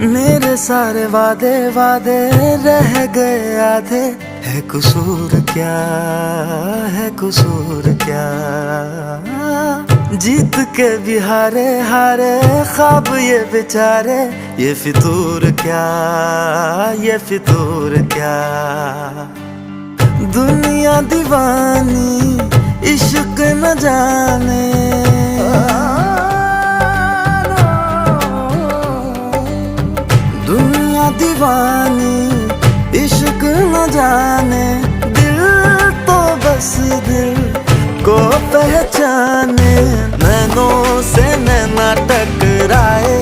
मेरे सारे वादे वादे रह गए आधे। है कसूर क्या, है कसूर क्या, जीत के भी हारे हारे ख्वाब ये बेचारे। ये फितूर क्या, ये फितूर क्या, दुनिया दीवानी इश्क न जाने। दुनिया दीवानी इश्क न जाने, दिल तो बस दिल को पहचाने। नैनों से नैना टकराए,